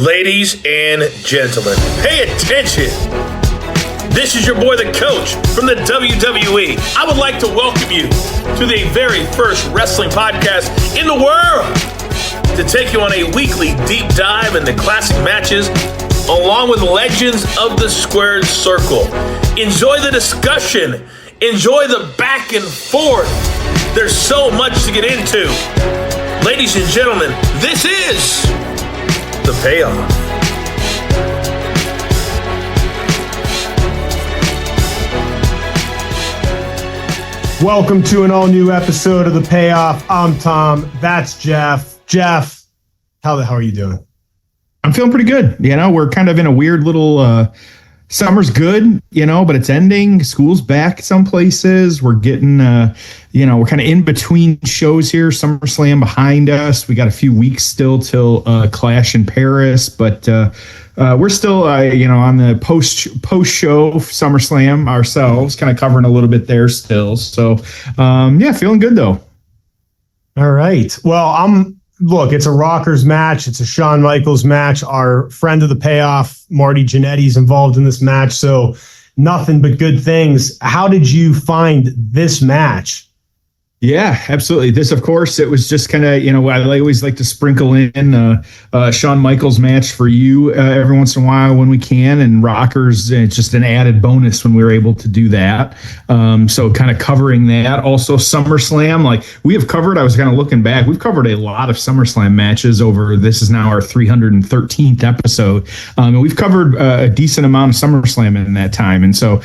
Ladies and gentlemen, pay attention. This is your boy, the coach from the WWE. I would like to welcome you to the very first wrestling podcast in the world to take you on a weekly deep dive into classic matches along with legends of the squared circle. Enjoy the discussion. Enjoy the back and forth. There's so much to get into. Ladies and gentlemen, this is The Payoff. Welcome to an all-new episode of The Payoff. I'm Tom. That's Jeff. Jeff, how the hell are you doing? I'm feeling pretty good. You know, we're kind of in a weird little summer's good, you know, but it's ending. School's back some places. We're getting, we're kind of in between shows here. SummerSlam behind us. We got a few weeks still till Clash in Paris, but we're still, on the post show SummerSlam ourselves, kind of covering a little bit there still. So, feeling good though. All right. Well, Look, it's a Rockers match. It's a Shawn Michaels match. Our friend of The Payoff, Marty Jannetty's involved in this match. So nothing but good things. How did you find this match? Yeah, absolutely. This, of course, it was just kind of, I always like to sprinkle in Shawn Michaels match for you every once in a while when we can. And Rockers, it's just an added bonus when we were able to do that. So kind of covering that. Also, SummerSlam, like we have covered, I was kind of looking back, we've covered a lot of SummerSlam matches over, this is now our 313th episode. And we've covered a decent amount of SummerSlam in that time. And so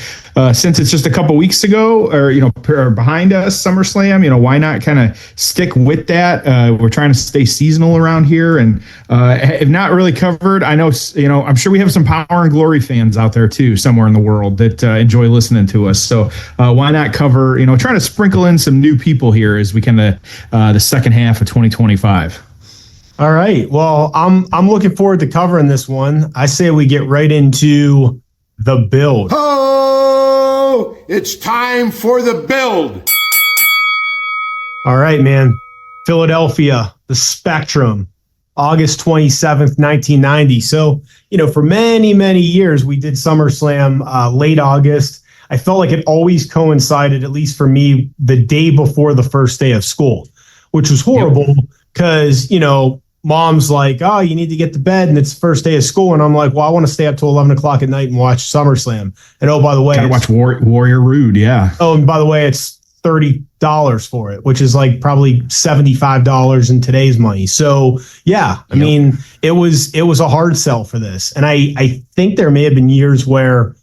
since it's just a couple weeks ago or behind us, SummerSlam, why not kind of stick with that? We're trying to stay seasonal around here and have not really covered. I know, I'm sure we have some Power and Glory fans out there too, somewhere in the world that enjoy listening to us. So why not cover, trying to sprinkle in some new people here as we kind of the second half of 2025. All right. Well, I'm looking forward to covering this one. I say we get right into the build. Oh, it's time for the build. All right, man. Philadelphia, the Spectrum, August 27th, 1990. So, for many, many years, we did SummerSlam late August. I felt like it always coincided, at least for me, the day before the first day of school, which was horrible because, mom's like, oh, you need to get to bed and it's the first day of school. And I'm like, well, I want to stay up till 11 o'clock at night and watch SummerSlam. And oh, by the way, gotta watch Warrior Rude. Yeah. Oh, and by the way, it's $30 for it, which is like probably $75 in today's money. So yeah, I mean, it was a hard sell for this. And I think there may have been years where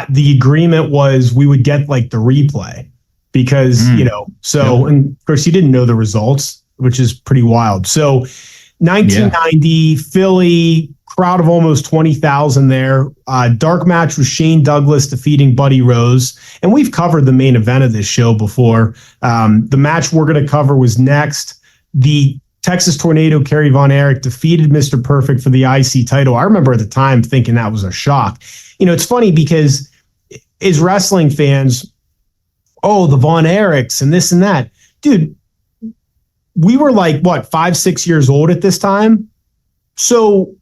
the agreement was we would get like the replay because, and of course you didn't know the results, which is pretty wild. So 1990 Philly, crowd of almost 20,000 there. Dark match was Shane Douglas defeating Buddy Rose. And we've covered the main event of this show before. The match we're going to cover was next. The Texas Tornado, Kerry Von Erich, defeated Mr. Perfect for the IC title. I remember at the time thinking that was a shock. It's funny because as wrestling fans, the Von Erichs and this and that. Dude, we were like, 5-6 years old at this time? So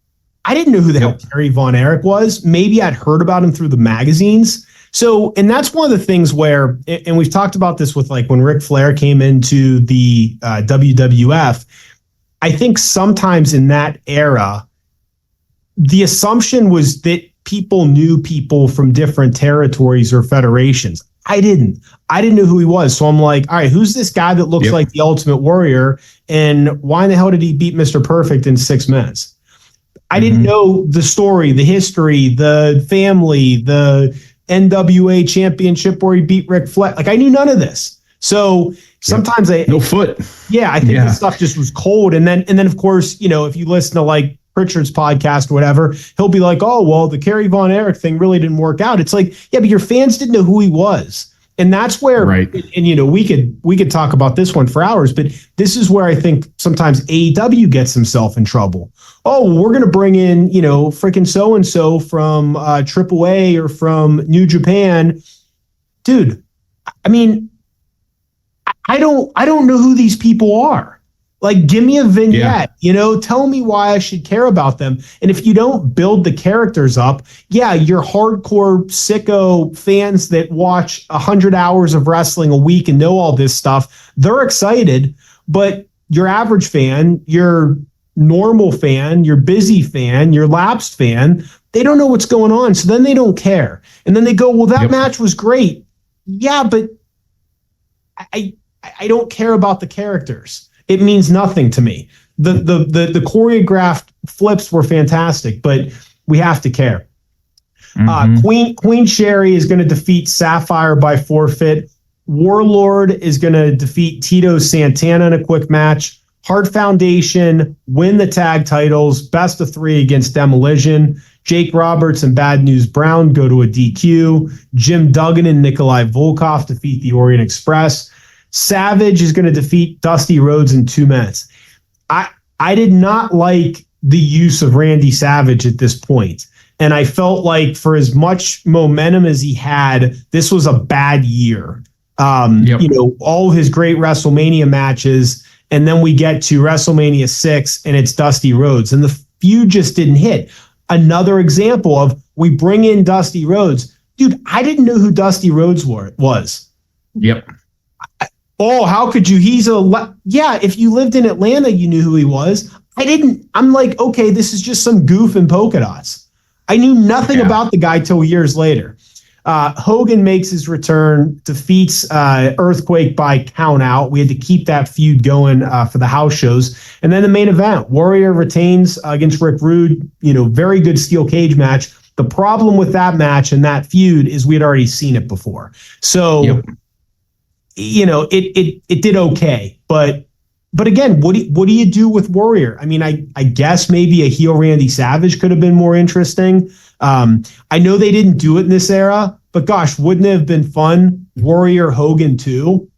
I didn't know who the hell Kerry Von Erich was. Maybe I'd heard about him through the magazines. So, and that's one of the things where, and we've talked about this with like when Ric Flair came into the WWF, I think sometimes in that era, the assumption was that people knew people from different territories or federations. I didn't know who he was. So I'm like, all right, who's this guy that looks like the Ultimate Warrior? And why in the hell did he beat Mr. Perfect in 6 minutes? I didn't know the story, the history, the family, the NWA championship where he beat Ric Flair. Like I knew none of this. So sometimes no foot. Yeah, I think this stuff just was cold. And then of course, if you listen to like Pritchard's podcast or whatever, he'll be like, oh, well, the Kerry Von Erich thing really didn't work out. It's like, yeah, but your fans didn't know who he was. And that's where, and we could talk about this one for hours, but this is where I think sometimes AEW gets himself in trouble. Oh, well, we're going to bring in, freaking so-and-so from AAA or from New Japan. Dude, I mean, I don't know who these people are. Like, give me a vignette, tell me why I should care about them. And if you don't build the characters up, your hardcore sicko fans that watch 100 hours of wrestling a week and know all this stuff, they're excited. But your average fan, your normal fan, your busy fan, your lapsed fan, they don't know what's going on. So then they don't care. And then they go, well, that match was great. Yeah, but I don't care about the characters. It means nothing to me. The choreographed flips were fantastic, but we have to care. Queen Sherry is going to defeat Sapphire by forfeit. Warlord is going to defeat Tito Santana in a quick match. Heart Foundation win the tag titles, best of 3 against Demolition. Jake Roberts and Bad News Brown go to a DQ. Jim Duggan and Nikolai Volkov defeat the Orient Express. Savage is going to defeat Dusty Rhodes in 2 minutes. I did not like the use of Randy Savage at this point. And I felt like for as much momentum as he had, this was a bad year. All of his great WrestleMania matches, and then we get to WrestleMania 6 and it's Dusty Rhodes. And the feud just didn't hit. Another example of we bring in Dusty Rhodes. Dude, I didn't know who Dusty Rhodes was. Yep. Oh, how could you? If you lived in Atlanta, you knew who he was. I didn't. I'm like, okay, this is just some goof in polka dots. I knew nothing about the guy till years later. Hogan makes his return, defeats Earthquake by count out. We had to keep that feud going for the house shows. And then the main event, Warrior retains against Rick Rude, very good steel cage match. The problem with that match and that feud is we had already seen it before. So, it did okay. But again, what do you do with Warrior? I mean, I guess maybe a heel Randy Savage could have been more interesting. I know they didn't do it in this era, but gosh, wouldn't it have been fun? Warrior Hogan too.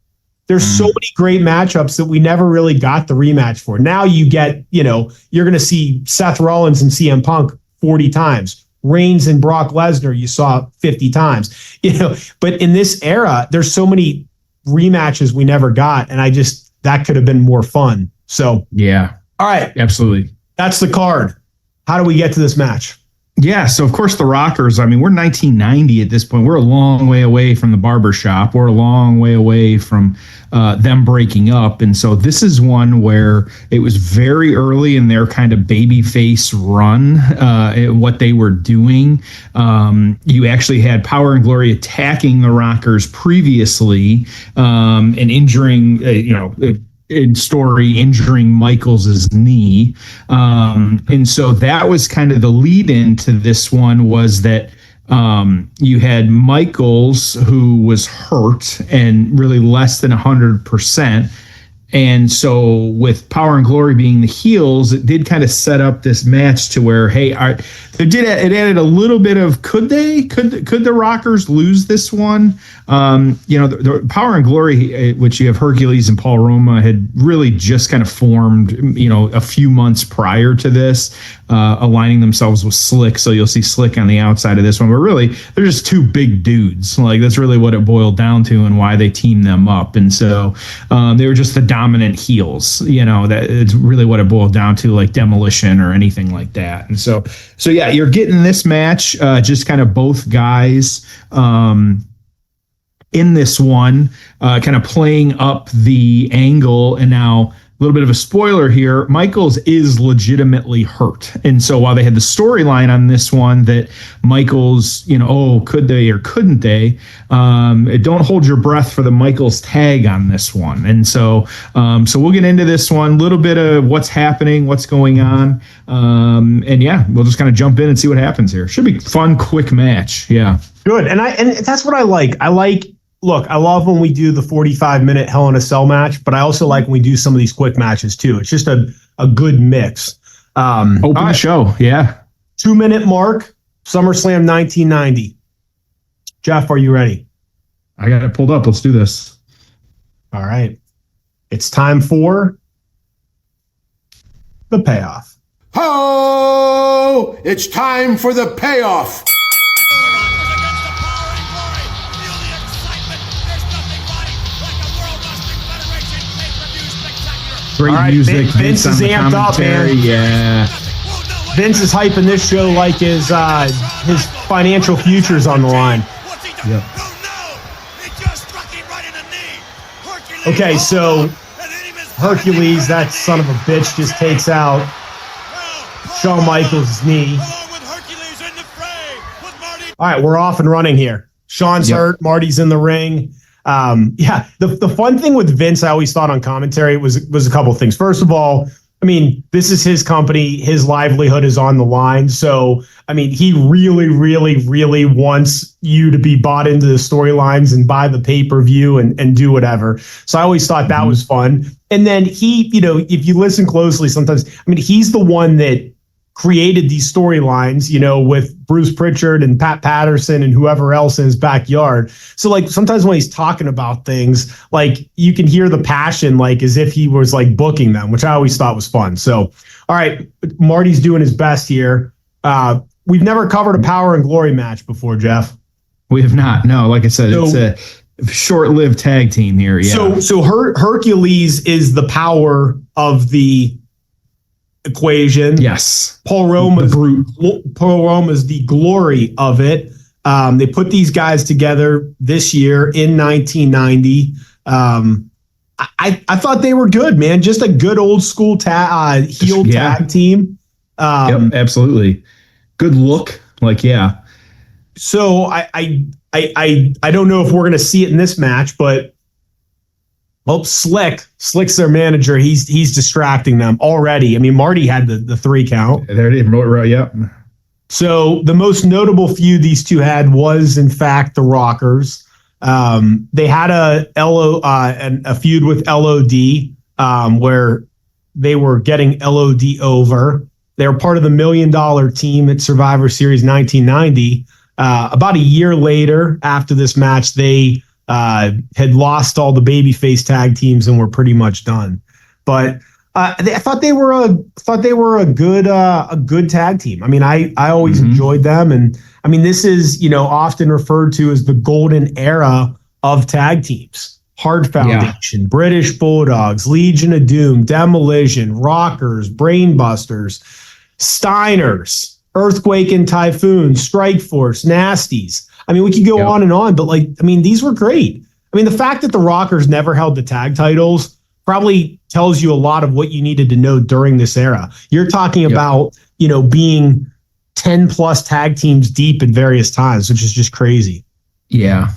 There's so many great matchups that we never really got the rematch for. Now you get, you're going to see Seth Rollins and CM Punk 40 times. Reigns and Brock Lesnar, you saw 50 times. But in this era, there's so many rematches we never got, and that could have been more fun. So yeah, all right, absolutely. That's the card. How do we get to this match? Yeah, so of course the Rockers, I mean, we're 1990 at this point. We're a long way away from the barbershop. We're a long way away from them breaking up. And so this is one where it was very early in their kind of babyface run, what they were doing. You actually had Power and Glory attacking the Rockers previously and injuring, in story injuring Michaels' knee. And so that was kind of the lead into this one, was that you had Michaels, who was hurt and really less than 100%. And so with Power and Glory being the heels, it did kind of set up this match to where, hey, it added a little bit of, could the Rockers lose this one? The Power and Glory, which you have Hercules and Paul Roma, had really just kind of formed, a few months prior to this, aligning themselves with Slick. So you'll see Slick on the outside of this one, but really they're just two big dudes. Like, that's really what it boiled down to and why they teamed them up. And so they were just the dominant heels, that it's really what it boiled down to, like Demolition or anything like that. And so yeah, you're getting this match, just kind of both guys in this one, kind of playing up the angle. And now, a little bit of a spoiler here, Michaels is legitimately hurt. And so while they had the storyline on this one that Michaels, could they or couldn't they, don't hold your breath for the Michaels tag on this one. And so we'll get into this one, a little bit of what's happening, what's going on. And yeah, we'll just kind of jump in and see what happens here. Should be fun, quick match. Yeah. Good. And that's what I like. Look, I love when we do the 45-minute Hell in a Cell match, but I also like when we do some of these quick matches too. It's just a good mix. Open show, yeah. 2-minute mark, SummerSlam 1990. Jeff, are you ready? I got it pulled up. Let's do this. All right. It's time for the payoff. Oh, it's time for the payoff. Great All right, music. Vince is on the amped up, commentary. man. Yeah. Vince is hyping this show like his financial future's on the line. Yep. Okay, so Hercules, that son of a bitch, just takes out Shawn Michaels' knee. All right, we're off and running here. Shawn's hurt. Marty's in the ring. The fun thing with Vince, I always thought on commentary was a couple of things. First of all, I mean, this is his company. His livelihood is on the line. So, I mean, he really, really, really wants you to be bought into the storylines and buy the pay-per-view and do whatever. So I always thought that was fun. And then he, if you listen closely sometimes, I mean, he's the one that created these storylines, with Bruce Pritchard and Pat Patterson and whoever else in his backyard. So like sometimes when he's talking about things, like you can hear the passion, like as if he was like booking them, which I always thought was fun. So, all right, Marty's doing his best here. We've never covered a Power and Glory match before, Jeff. We have not. No, like I said, it's a short-lived tag team here. Yeah. So Hercules is the power of the equation. Yes. Paul Roma is the glory of it. They put these guys together this year in 1990. I thought they were good, man. Just a good old school heel tag team. Yep, absolutely. Good look. So I don't know if we're going to see it in this match, but Slick's their manager. He's distracting them already. I mean, Marty had the 3 count. There it is. Yep. So the most notable feud these two had was, in fact, the Rockers. They had a feud with LOD where they were getting LOD over. They were part of the $1 Million team at Survivor Series 1990. About a year later, after this match, they had lost all the babyface tag teams and were pretty much done. But I thought they were a good tag team. I mean, I always enjoyed them, and I mean, this is often referred to as the golden era of tag teams. Hart Foundation, British Bulldogs, Legion of Doom, Demolition, Rockers, Brainbusters, Steiners, Earthquake and Typhoon, Strike Force, Nasties. I mean, we could go on and on, but these were great. I mean, the fact that the Rockers never held the tag titles probably tells you a lot of what you needed to know during this era. You're talking about, being 10 plus tag teams deep at various times, which is just crazy. Yeah.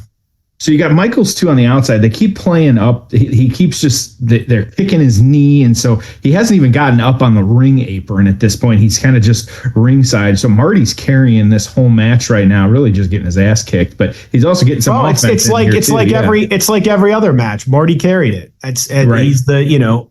So you got Michaels too on the outside. They keep playing up. He keeps they're kicking his knee. And so he hasn't even gotten up on the ring apron at this point. He's kind of just ringside. So Marty's carrying this whole match right now, really just getting his ass kicked, but he's also getting some offense. It's like every other match. Marty carried it. Right. He's the,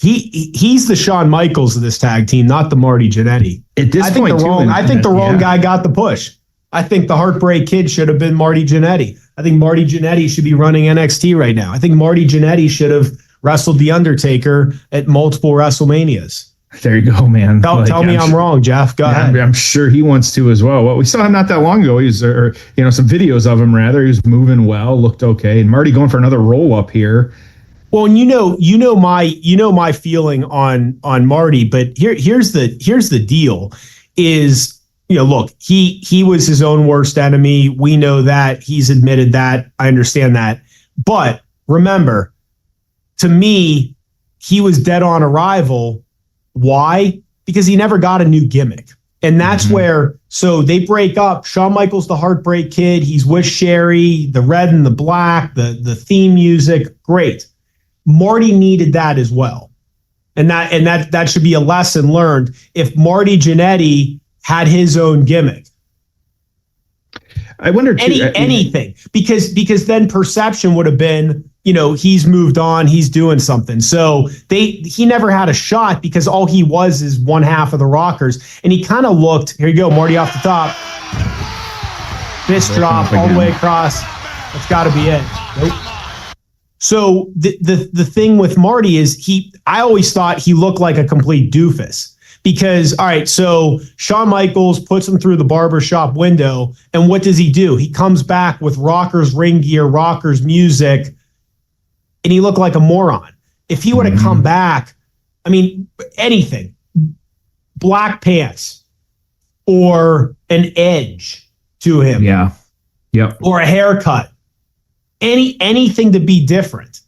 he's the Shawn Michaels of this tag team, not the Marty Jannetty. At this point, I think the wrong guy got the push. I think the Heartbreak Kid should have been Marty Jannetty. I think Marty Jannetty should be running NXT right now. I think Marty Jannetty should have wrestled The Undertaker at multiple WrestleManias. There you go, man. Tell me I'm wrong, Jeff. Go ahead. I'm sure he wants to as well. Well, we saw him not that long ago. Some videos of him rather. He was moving well, looked okay. And Marty going for another roll up here. Well, and you know my feeling on Marty, but here's the deal is, look, he was his own worst enemy. We know that. He's admitted that. I understand that. But remember, to me, he was dead on arrival. Why? Because he never got a new gimmick. And that's where, so they break up. Shawn Michaels, the Heartbreak Kid. He's with Sherry, the red and the black, the theme music. Great. Marty needed that as well. And that should be a lesson learned. If Marty Jannetty had his own gimmick. I wonder anything, because then perception would have been, he's moved on, he's doing something. So he never had a shot because all he was is one half of the Rockers. And he kind of looked, here you go, Marty off the top. Fist drop all the way across. That's got to be it. Nope. So the thing with Marty is I always thought he looked like a complete doofus. Because, all right, so Shawn Michaels puts him through the barbershop window, and what does he do? He comes back with Rockers ring gear, Rockers music, and he looked like a moron. If he would have come back I mean, anything, black pants or an edge to him. Yeah. Yep. Or a haircut. Anything to be different,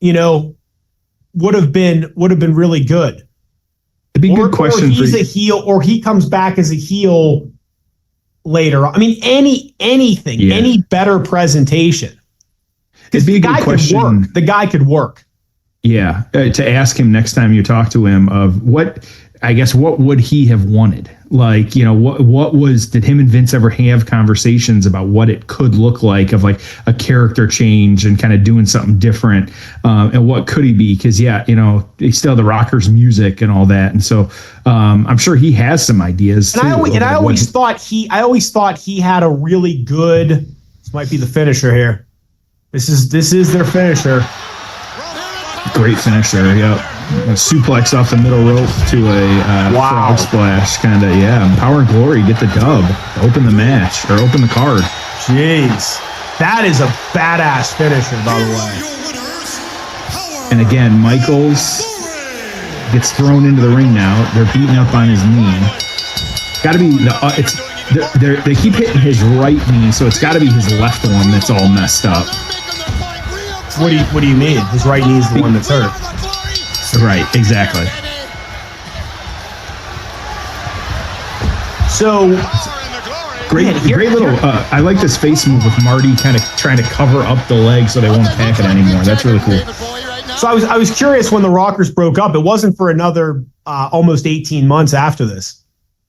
would have been really good. It'd be a good question. Or he's a heel, or he comes back as a heel later. I mean, anything, any better presentation. It'd be a good question. The guy could work. Yeah, to ask him next time you talk to him of what would he have wanted? Like, did him and Vince ever have conversations about what it could look like of like a character change and kind of doing something different? And what could he be? Because, he still had the Rockers music and all that. And so I'm sure he has some ideas. And I always thought he had a really good, this might be the finisher here. This is their finisher. Great finisher, yep. A suplex off the middle rope to a frog splash, kind of, Power and Glory get the dub, open the match, or open the card. Jeez. That is a badass finisher, by the way. And again, Michaels gets thrown into the ring now. They're beating up on his knee. Got to be they keep hitting his right knee, so it's got to be his left one that's all messed up. What do you mean? His right knee is the one that's hurt. Right, exactly. So great little. I like this face move with Marty kind of trying to cover up the leg so they won't attack it anymore. That's really cool. So I was curious when the Rockers broke up. It wasn't for another almost 18 months after this.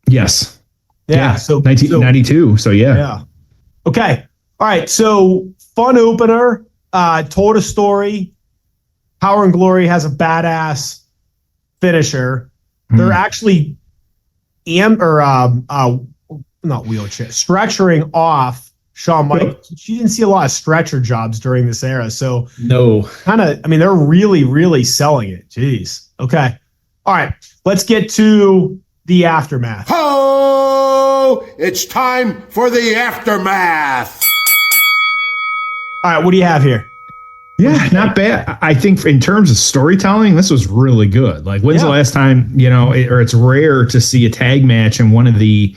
Yes. Yeah. So 1992. So yeah. Yeah. Okay. All right. So fun opener. Told a story. Power and Glory has a badass finisher. They're actually not wheelchair, stretchering off Shawn Michaels. You didn't see a lot of stretcher jobs during this era. So no, they're really, really selling it. Jeez. Okay. All right. Let's get to the aftermath. Ho! It's time for the aftermath. All right. What do you have here? Yeah, not bad. I think in terms of storytelling, this was really good. Like, when's the last time, or it's rare to see a tag match and one of the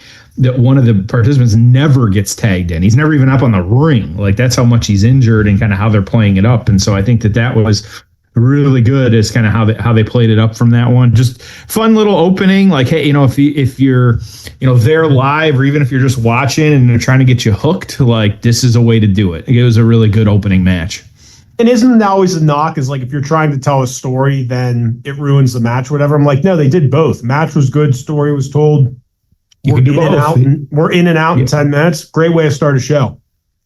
participants never gets tagged in. He's never even up on the ring. Like, that's how much he's injured and kind of how they're playing it up. And so I think that was really good as kind of how they played it up from that one. Just fun little opening. Like, hey, if you're there live, or even if you're just watching and they're trying to get you hooked, like, this is a way to do it. It was a really good opening match. And isn't that always a knock? Is like, if you're trying to tell a story, then it ruins the match or whatever. I'm like, no, they did both. Match was good. Story was told. We're in and out in 10 minutes. Great way to start a show.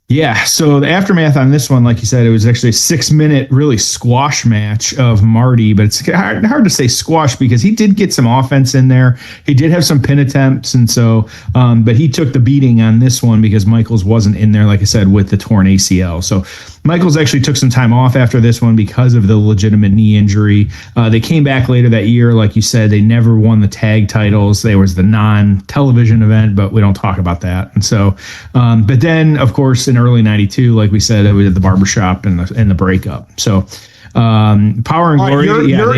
Yeah. So the aftermath on this one, like you said, it was actually a 6-minute really squash match of Marty, but it's hard to say squash because he did get some offense in there. He did have some pin attempts. And so, but he took the beating on this one because Michaels wasn't in there, like I said, with the torn ACL. So Michaels actually took some time off after this one because of the legitimate knee injury. They came back later that year. Like you said, they never won the tag titles. There was the non-television event, but we don't talk about that. And so, but then, of course, in early 92, like we said, it was at the barbershop and the breakup. So Power and Glory.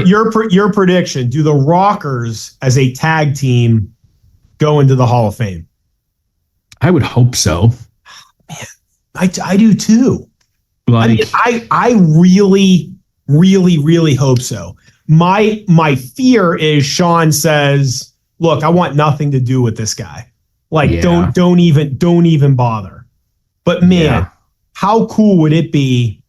Your prediction, do the Rockers as a tag team go into the Hall of Fame? I would hope so. Man, I do too. Like, I really, really, really hope so. My fear is Shawn says, look, I want nothing to do with this guy. Like, don't even bother. But man, how cool would it be,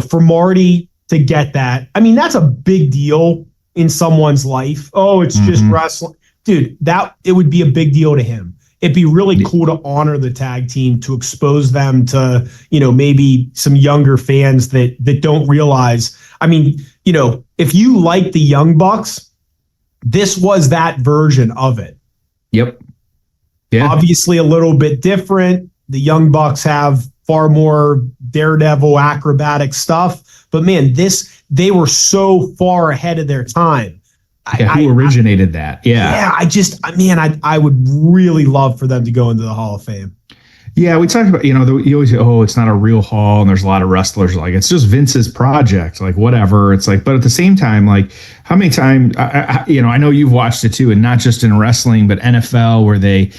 for Marty to get that? I mean, that's a big deal in someone's life. Oh, it's just wrestling. Dude, it would be a big deal to him. It'd be really cool to honor the tag team, to expose them to, maybe some younger fans that don't realize. I mean, if you like the Young Bucks, this was that version of it. Yep. Yeah. Obviously a little bit different. The Young Bucks have far more daredevil acrobatic stuff, but man, they were so far ahead of their time. Who originated that? Yeah. I would really love for them to go into the Hall of Fame. Yeah, we talked about, you always say, oh, it's not a real hall, and there's a lot of wrestlers like, it's just Vince's project, like, whatever. It's like, but at the same time, like, how many times, I know you've watched it too, and not just in wrestling, but NFL, where they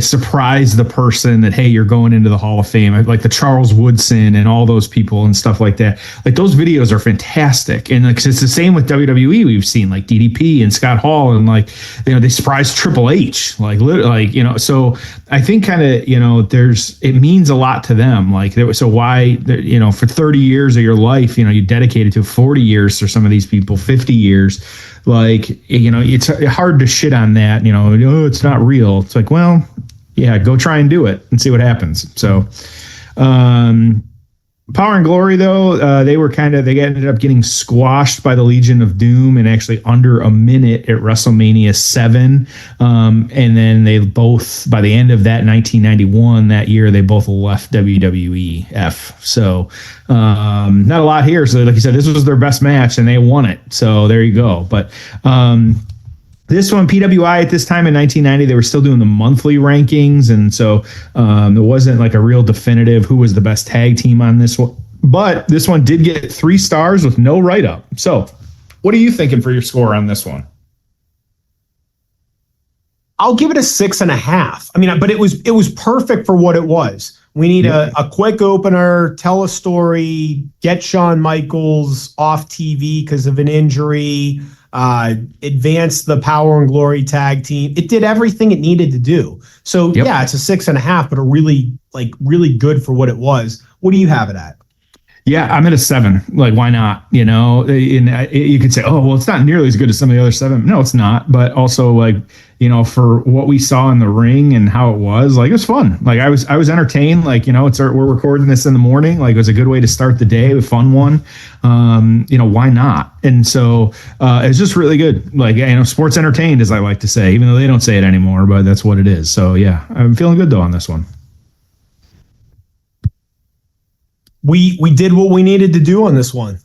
surprise the person that, hey, you're going into the Hall of Fame, like the Charles Woodson and all those people and stuff like that. Like those videos are fantastic. And like, it's the same with WWE. We've seen like DDP and Scott Hall, and like, they surprised Triple H, so I think kind of, it means a lot to them. Like, so why, for 30 years of your life, you dedicated to 40 years for some of these people, 50 years, like, it's hard to shit on that, oh, it's not real. It's like, well, yeah, go try and do it and see what happens. So, Power and Glory, though, they ended up getting squashed by the Legion of Doom in actually under a minute at WrestleMania 7. And then they both, by the end of that 1991, that year, they both left WWEF. So not a lot here. So like you said, this was their best match and they won it. So there you go. But this one, PWI at this time in 1990, they were still doing the monthly rankings. And so it wasn't like a real definitive who was the best tag team on this one. But this one did get 3 stars with no write-up. So what are you thinking for your score on this one? I'll give it a 6.5. I mean, but it was perfect for what it was. We need a quick opener, tell a story, get Shawn Michaels off TV because of an injury, advance the Power and Glory tag team. It did everything it needed to do. So yeah, it's a 6.5, but a really good for what it was. What do you have it at? Yeah, I'm at a 7. Like, why not? And you could say, oh, well, it's not nearly as good as some of the other 7. No, it's not. But also, like, for what we saw in the ring and how it was fun. Like, I was entertained. Like, we're recording this in the morning. Like, it was a good way to start the day, a fun one. Why not? And so it's just really good. Like, sports entertained, as I like to say, even though they don't say it anymore, but that's what it is. So yeah, I'm feeling good though on this one. We did what we needed to do on this one.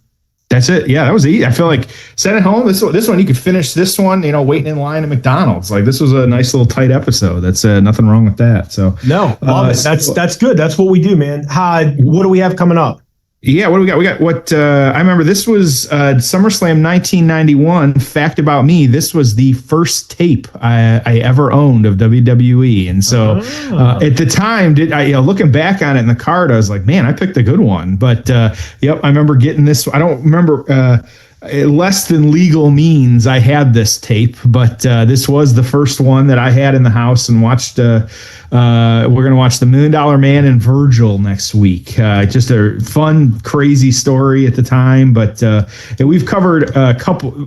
That's it. Yeah, that was easy. I feel like send it home. This one you could finish this one, waiting in line at McDonald's. Like, this was a nice little tight episode. That's nothing wrong with that. So no, love it. That's good. That's what we do, man. What do we have coming up? Yeah, what do we got? We got what I remember. This was SummerSlam 1991. Fact about me: this was the first tape I ever owned of WWE, and so at the time, looking back on it in the card, I was like, man, I picked a good one. But yep, I remember getting this. I don't remember. Less than legal means I had this tape, but this was the first one that I had in the house and watched. We're going to watch The $1 Million Man and Virgil next week. Just a fun, crazy story at the time, but we've covered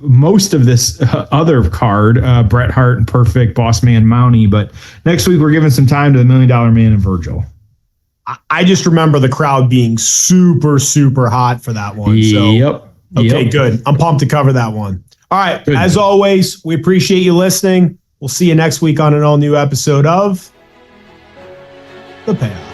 most of this other card, Bret Hart and Perfect, Boss Man Mountie, but next week we're giving some time to The $1 Million Man and Virgil. I just remember the crowd being super, super hot for that one. So. Yep. Okay, good. I'm pumped to cover that one. All right. Good. As always, we appreciate you listening. We'll see you next week on an all-new episode of The Payoff.